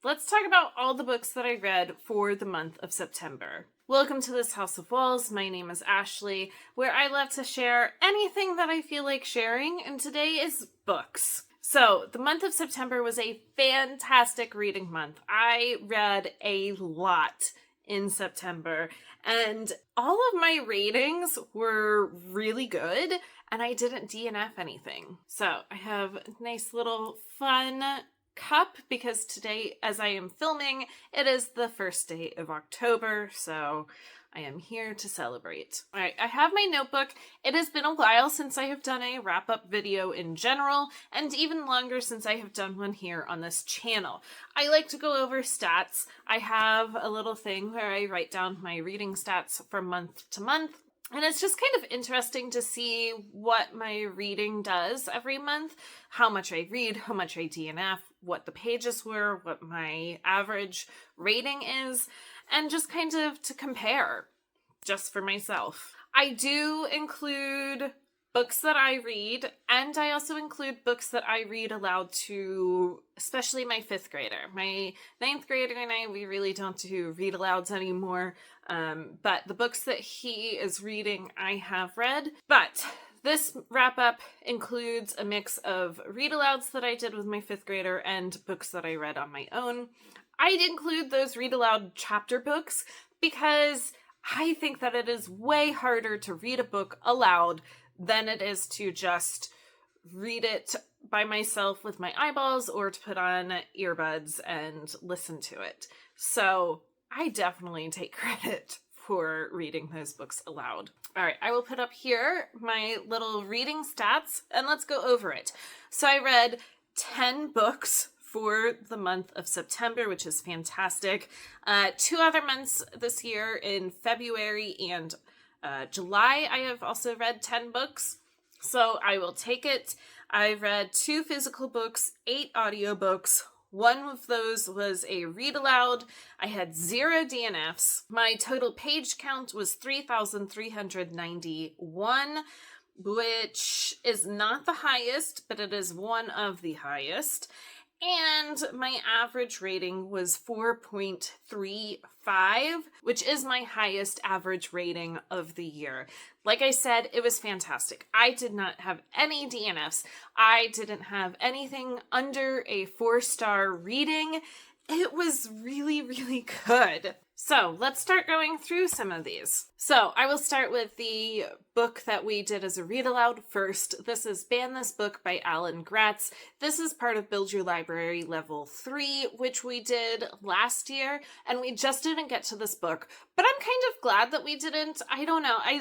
let's talk about all the books that I read for the month of September. Welcome to this House of Walls. My name is Ashley, where I love to share anything that I feel like sharing, and today is books. So, the month of September was a fantastic reading month. I read a lot in September, and all of my ratings were really good, and I didn't DNF anything. So, I have a nice little fun cup because today, as I am filming, it is the first day of October, so I am here to celebrate. All right, I have my notebook. It has been a while since I have done a wrap-up video in general, and even longer since I have done one here on this channel. I like to go over stats. I have a little thing where I write down my reading stats from month to month. And it's just kind of interesting to see what my reading does every month, how much I read, how much I DNF, what the pages were, what my average rating is, and just kind of to compare just for myself. I do include books that I read, and I also include books that I read aloud to, especially my 5th grader. My 9th grader and I, we really don't do read alouds anymore, but the books that he is reading, I have read. But this wrap-up includes a mix of read alouds that I did with my 5th grader and books that I read on my own. I'd include those read aloud chapter books because I think that it is way harder to read a book aloud than it is to just read it by myself with my eyeballs or to put on earbuds and listen to it. So I definitely take credit for reading those books aloud. All right, I will put up here my little reading stats and let's go over it. So I read 10 books for the month of September, which is fantastic. 2 other months this year in February and July, I have also read 10 books, so I will take it. I read 2 physical books, 8 audiobooks. 1 of those was a read aloud. I had 0 DNFs. My total page count was 3,391, which is not the highest, but it is one of the highest. And my average rating was 4.35, which is my highest average rating of the year. Like I said, it was fantastic. I did not have any DNFs. I didn't have anything under a 4-star reading. It was really, really good. So let's start going through some of these. So I will start with the book that we did as a read aloud first. This is Ban This Book by Alan Gratz. This is part of Build Your Library Level 3, which we did last year, and we just didn't get to this book. But I'm kind of glad that we didn't. I don't know. I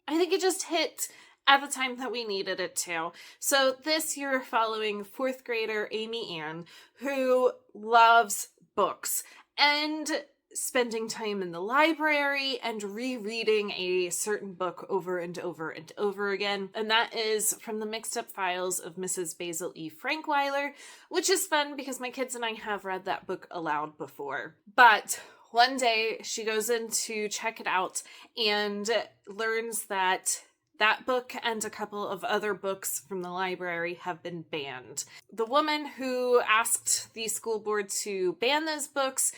think it just hit at the time that we needed it to. So this year, following 4th grader Amy Ann, who loves books and spending time in the library and rereading a certain book over and over and over again. And that is from the Mixed Up Files of Mrs. Basil E. Frankweiler, which is fun because my kids and I have read that book aloud before. But one day she goes in to check it out and learns that that book and a couple of other books from the library have been banned. The woman who asked the school board to ban those books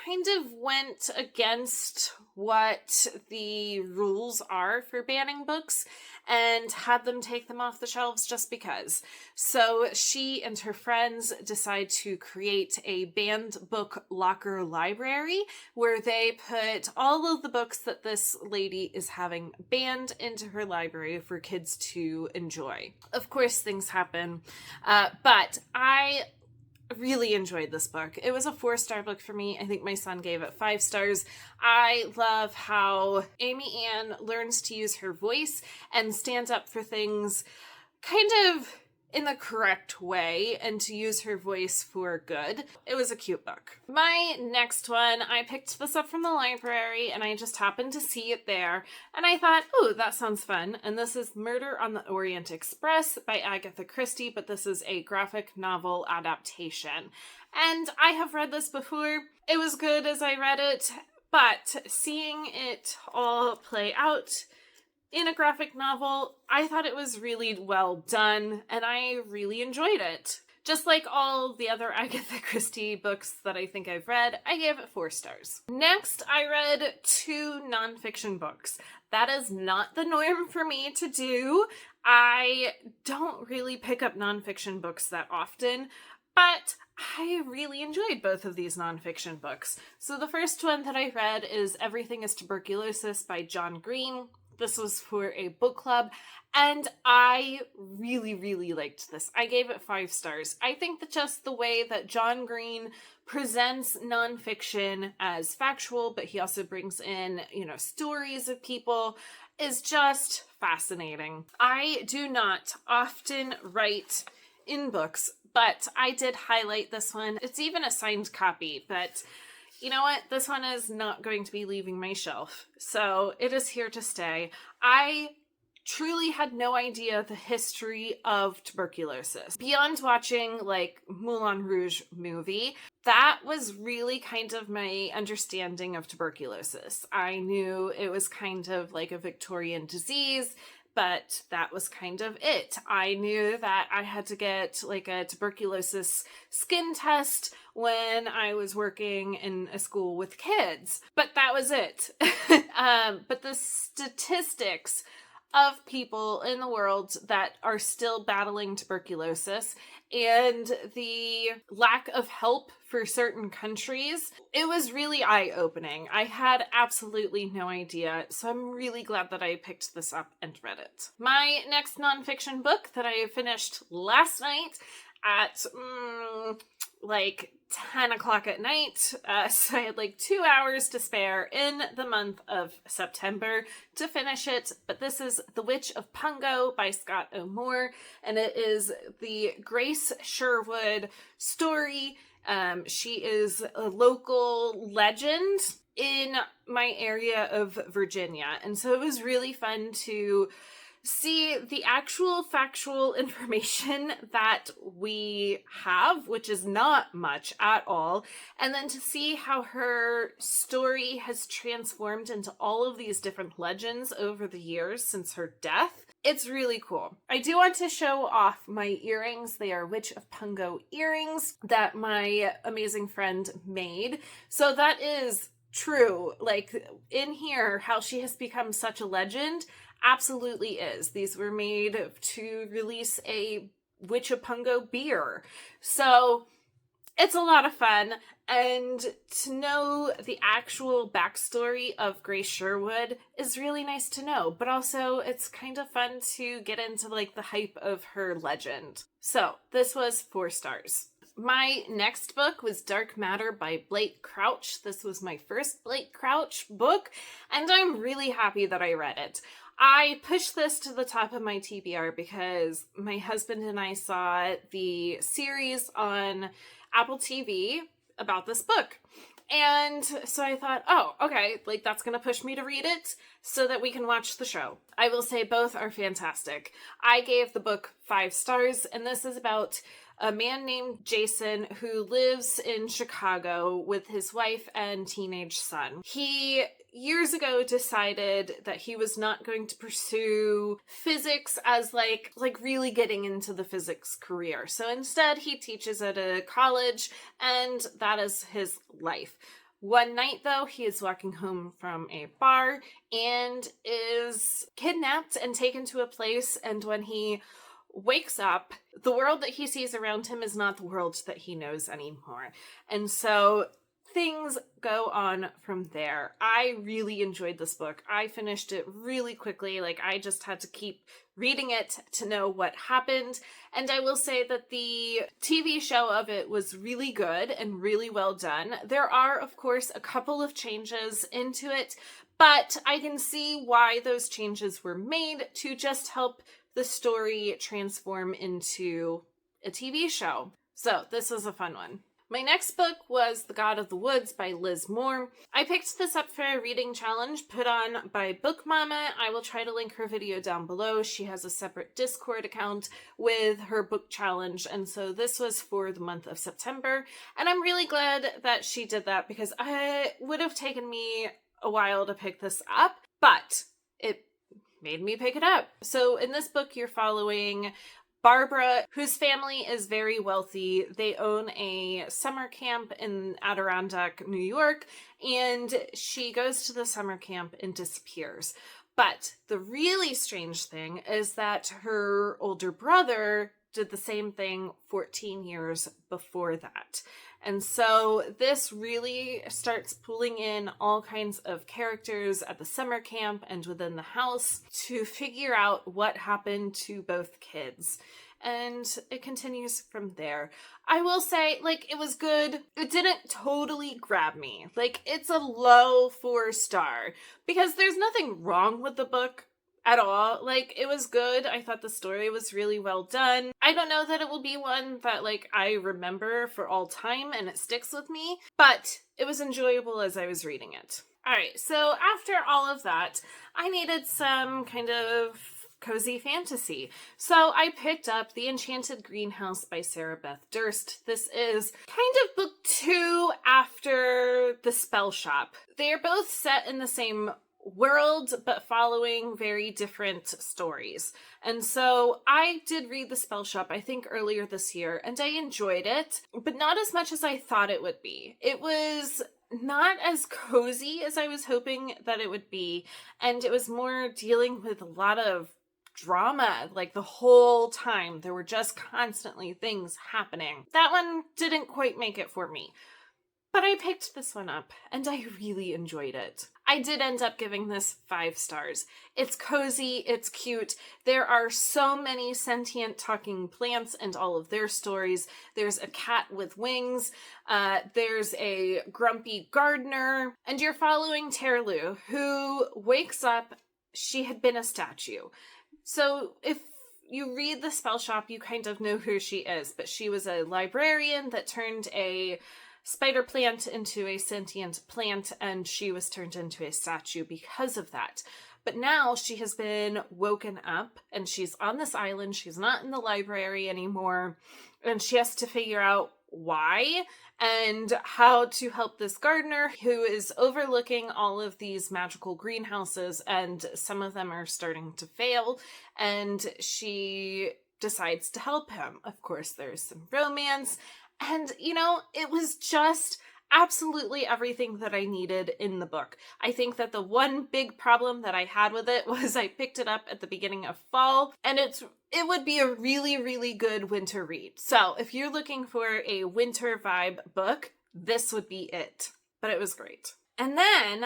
kind of went against what the rules are for banning books and had them take them off the shelves just because. So she and her friends decide to create a banned book locker library where they put all of the books that this lady is having banned into her library for kids to enjoy. Of course, things happen, but I really enjoyed this book. It was a 4-star book for me. I think my son gave it 5 stars. I love how Amy Ann learns to use her voice and stand up for things kind of in the correct way and to use her voice for good. It was a cute book. My next one, I picked this up from the library and I just happened to see it there and I thought, oh, that sounds fun. And this is Murder on the Orient Express by Agatha Christie, but this is a graphic novel adaptation. And I have read this before. It was good as I read it, but seeing it all play out in a graphic novel, I thought it was really well done, and I really enjoyed it. Just like all the other Agatha Christie books that I think I've read, I gave it 4 stars. Next, I read 2 nonfiction books. That is not the norm for me to do. I don't really pick up nonfiction books that often, but I really enjoyed both of these nonfiction books. So the first one that I read is Everything is Tuberculosis by John Green. This was for a book club, and I really, really liked this. I gave it 5 stars. I think that just the way that John Green presents nonfiction as factual, but he also brings in, stories of people, is just fascinating. I do not often write in books, but I did highlight this one. It's even a signed copy, but you know what? This one is not going to be leaving my shelf. So it is here to stay. I truly had no idea the history of tuberculosis. Beyond watching Moulin Rouge movie, that was really kind of my understanding of tuberculosis. I knew it was kind of like a Victorian disease, but that was kind of it. I knew that I had to get a tuberculosis skin test when I was working in a school with kids, but that was it. But the statistics of people in the world that are still battling tuberculosis and the lack of help for certain countries, it was really eye-opening. I had absolutely no idea, so I'm really glad that I picked this up and read it. My next nonfiction book that I finished last night at 10 o'clock at night, so I had 2 hours to spare in the month of September to finish it, but this is The Witch of Pungo by Scott O'Moore, and it is the Grace Sherwood story. She is a local legend in my area of Virginia, and so it was really fun to see the actual factual information that we have, which is not much at all, and then to see how her story has transformed into all of these different legends over the years since her death. It's really cool. I do want to show off my earrings. They are Witch of Pungo earrings that my amazing friend made. So that is true. In here, how she has become such a legend absolutely is. These were made to release a Witch of Pungo beer. So it's a lot of fun, and to know the actual backstory of Grace Sherwood is really nice to know, but also it's kind of fun to get into the hype of her legend. So this was 4 stars. My next book was Dark Matter by Blake Crouch. This was my first Blake Crouch book, and I'm really happy that I read it. I pushed this to the top of my TBR because my husband and I saw the series on Apple TV about this book. And so I thought, oh, okay, that's going to push me to read it so that we can watch the show. I will say both are fantastic. I gave the book 5 stars, and this is about a man named Jason who lives in Chicago with his wife and teenage son. He years ago decided that he was not going to pursue physics as really getting into the physics career. So instead he teaches at a college, and that is his life. One night, though, he is walking home from a bar and is kidnapped and taken to a place, and when he wakes up, the world that he sees around him is not the world that he knows anymore. And so things go on from there. I really enjoyed this book. I finished it really quickly. I just had to keep reading it to know what happened. And I will say that the TV show of it was really good and really well done. There are, of course, a couple of changes into it, but I can see why those changes were made to just help the story transform into a TV show. So this was a fun one. My next book was The God of the Woods by Liz Moore. I picked this up for a reading challenge put on by Book Mama. I will try to link her video down below. She has a separate Discord account with her book challenge, and so this was for the month of September. And I'm really glad that she did that because it would have taken me a while to pick this up, but it made me pick it up. So in this book, you're following Barbara, whose family is very wealthy. They own a summer camp in Adirondack, New York, and she goes to the summer camp and disappears. But the really strange thing is that her older brother did the same thing 14 years before that. And so this really starts pulling in all kinds of characters at the summer camp and within the house to figure out what happened to both kids. And it continues from there. I will say, like, it was good. It didn't totally grab me. Like, it's a low 4-star because there's nothing wrong with the book at all. Like, it was good. I thought the story was really well done. I don't know that it will be one that, like, I remember for all time and it sticks with me, but it was enjoyable as I was reading it. All right, so after all of that, I needed some kind of cozy fantasy. So I picked up The Enchanted Greenhouse by Sarah Beth Durst. This is kind of book 2 after The Spell Shop. They are both set in the same world, but following very different stories. And so I did read The Spell Shop, I think earlier this year, and I enjoyed it, but not as much as I thought it would be. It was not as cozy as I was hoping that it would be, and it was more dealing with a lot of drama, like the whole time. There were just constantly things happening. That one didn't quite make it for me. But I picked this one up, and I really enjoyed it. I did end up giving this 5 stars. It's cozy, it's cute. There are so many sentient talking plants and all of their stories. There's a cat with wings. There's a grumpy gardener. And you're following Terlu, who wakes up. She had been a statue. So if you read The Spell Shop, you kind of know who she is. But she was a librarian that turned a spider plant into a sentient plant, and she was turned into a statue because of that. But now she has been woken up, and she's on this island. She's not in the library anymore, and she has to figure out why and how to help this gardener who is overlooking all of these magical greenhouses, and some of them are starting to fail, and she decides to help him. Of course, there's some romance. And, you know, it was just absolutely everything that I needed in the book. I think that the one big problem that I had with it was I picked it up at the beginning of fall, and it would be a really, really good winter read. So if you're looking for a winter vibe book, this would be it. But it was great. And then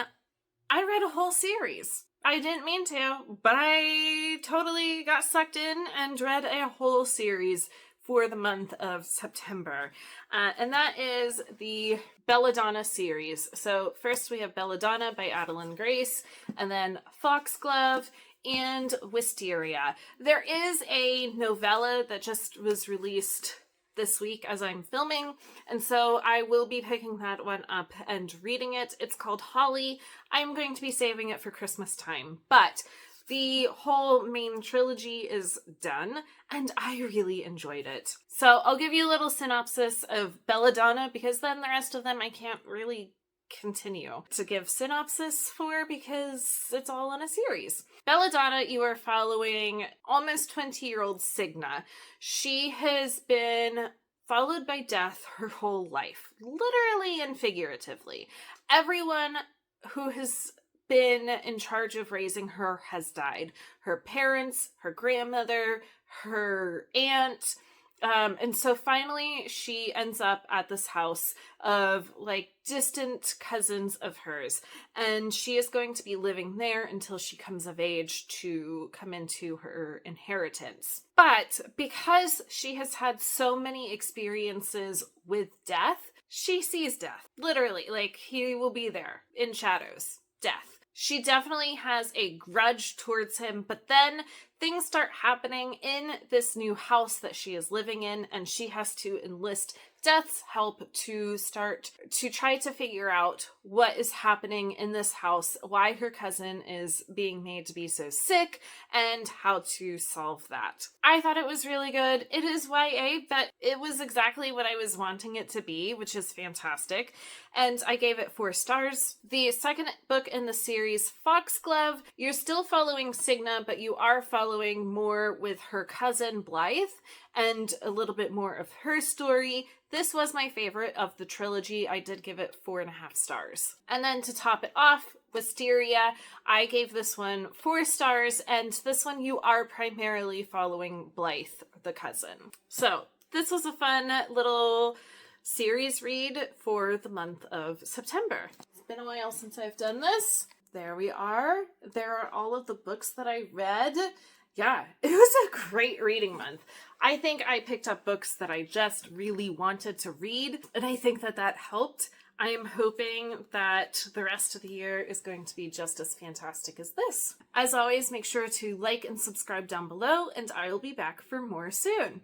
I read a whole series. I didn't mean to, but I totally got sucked in and read a whole series for the month of September. And that is the Belladonna series. So first we have Belladonna by Adeline Grace, and then Foxglove and Wisteria. There is a novella that just was released this week as I'm filming, and so I will be picking that one up and reading it. It's called Holly. I'm going to be saving it for Christmas time, but the whole main trilogy is done, and I really enjoyed it. So I'll give you a little synopsis of Belladonna, because then the rest of them I can't really continue to give synopsis for because it's all in a series. Belladonna, you are following almost 20-year-old Signa. She has been followed by death her whole life, literally and figuratively. Everyone who has been in charge of raising her has died. Her parents, her grandmother, her aunt. And so finally she ends up at this house of like distant cousins of hers. And she is going to be living there until she comes of age to come into her inheritance. But because she has had so many experiences with death, she sees death. Literally, like he will be there in shadows. Death. She definitely has a grudge towards him, but then things start happening in this new house that she is living in, and she has to enlist Death's help to start to try to figure out what is happening in this house, why her cousin is being made to be so sick, and how to solve that. I thought it was really good. It is YA, but it was exactly what I was wanting it to be, which is fantastic. And I gave it 4 stars. The second book in the series, Foxglove, you're still following Signa, but you are following following more with her cousin Blythe and a little bit more of her story. This was my favorite of the trilogy. I did give it 4.5 stars. And then to top it off, Wisteria, I gave this one 4 stars, and this one you are primarily following Blythe, the cousin. So this was a fun little series read for the month of September. It's been a while since I've done this. There we are. There are all of the books that I read. Yeah, it was a great reading month. I think I picked up books that I just really wanted to read, and I think that that helped. I am hoping that the rest of the year is going to be just as fantastic as this. As always, make sure to like and subscribe down below, and I will be back for more soon.